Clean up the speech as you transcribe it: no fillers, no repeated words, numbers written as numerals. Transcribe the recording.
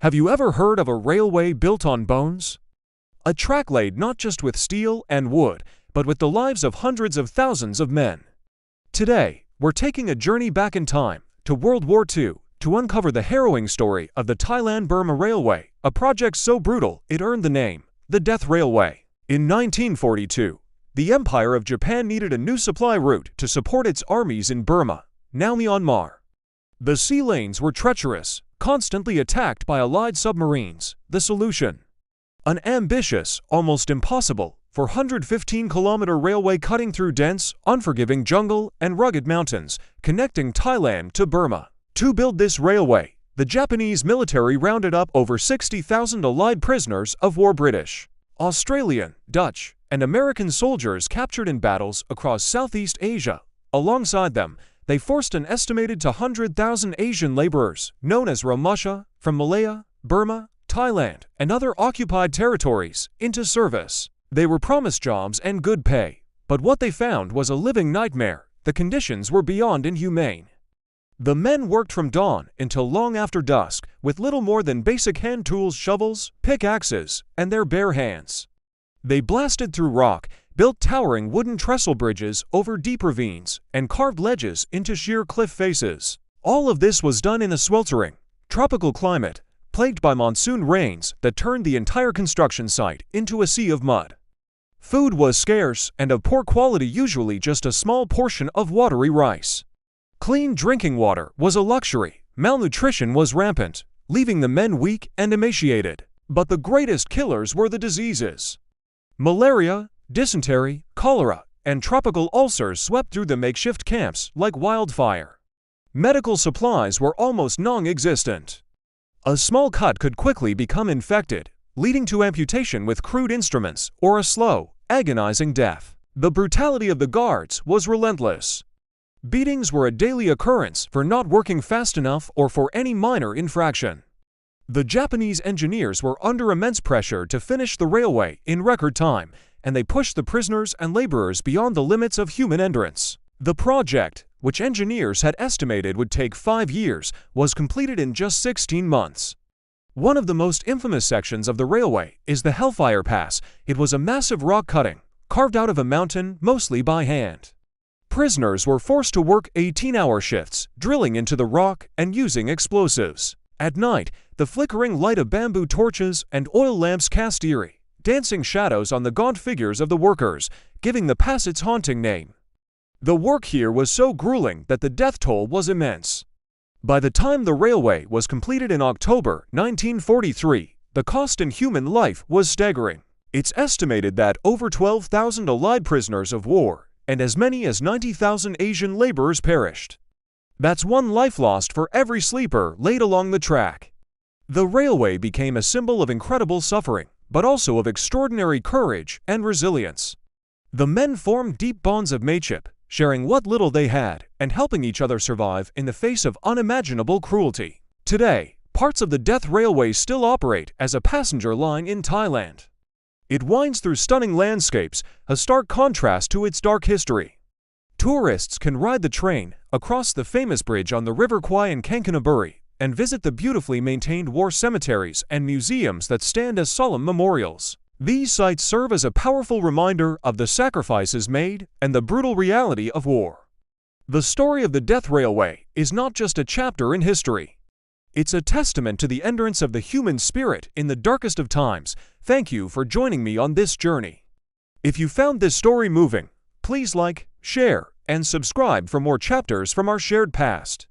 Have you ever heard of a railway built on bones? A track laid not just with steel and wood, but with the lives of hundreds of thousands of men. Today, we're taking a journey back in time, to World War II, to uncover the harrowing story of the Thailand-Burma Railway, a project so brutal it earned the name, the Death Railway. In 1942, the Empire of Japan needed a new supply route to support its armies in Burma, now Myanmar. The sea lanes were treacherous, constantly attacked by Allied submarines. The solution? An ambitious, almost impossible, 415-kilometer railway cutting through dense, unforgiving jungle and rugged mountains, connecting Thailand to Burma. To build this railway, the Japanese military rounded up over 60,000 Allied prisoners of war, British, Australian, Dutch, and American soldiers captured in battles across Southeast Asia. Alongside them, they forced an estimated 200,000 Asian laborers, known as Romusha, from Malaya, Burma, Thailand, and other occupied territories, into service. They were promised jobs and good pay, but what they found was a living nightmare. The conditions were beyond inhumane. The men worked from dawn until long after dusk, with little more than basic hand tools, shovels, pickaxes, and their bare hands. They blasted through rock, built towering wooden trestle bridges over deep ravines, and carved ledges into sheer cliff faces. All of this was done in a sweltering, tropical climate, plagued by monsoon rains that turned the entire construction site into a sea of mud. Food was scarce and of poor quality, usually just a small portion of watery rice. Clean drinking water was a luxury. Malnutrition was rampant, leaving the men weak and emaciated. But the greatest killers were the diseases. Malaria, dysentery, cholera, and tropical ulcers swept through the makeshift camps like wildfire. Medical supplies were almost non-existent. A small cut could quickly become infected, leading to amputation with crude instruments or a slow, agonizing death. The brutality of the guards was relentless. Beatings were a daily occurrence for not working fast enough or for any minor infraction. The Japanese engineers were under immense pressure to finish the railway in record time, and they pushed the prisoners and laborers beyond the limits of human endurance. The project, which engineers had estimated would take 5 years, was completed in just 16 months. One of the most infamous sections of the railway is the Hellfire Pass. It was a massive rock cutting, carved out of a mountain, mostly by hand. Prisoners were forced to work 18-hour shifts, drilling into the rock and using explosives. At night, the flickering light of bamboo torches and oil lamps cast eerie, dancing shadows on the gaunt figures of the workers, giving the pass its haunting name. The work here was so grueling that the death toll was immense. By the time the railway was completed in October 1943, the cost in human life was staggering. It's estimated that over 12,000 Allied prisoners of war and as many as 90,000 Asian laborers perished. That's one life lost for every sleeper laid along the track. The railway became a symbol of incredible suffering, but also of extraordinary courage and resilience. The men formed deep bonds of mateship, sharing what little they had and helping each other survive in the face of unimaginable cruelty. Today, parts of the Death Railway still operate as a passenger line in Thailand. It winds through stunning landscapes, a stark contrast to its dark history. Tourists can ride the train across the famous bridge on the River Kwai in Kanchanaburi and visit the beautifully maintained war cemeteries and museums that stand as solemn memorials. These sites serve as a powerful reminder of the sacrifices made and the brutal reality of war. The story of the Death Railway is not just a chapter in history. It's a testament to the endurance of the human spirit in the darkest of times. Thank you for joining me on this journey. If you found this story moving, please like, share, and subscribe for more chapters from our shared past.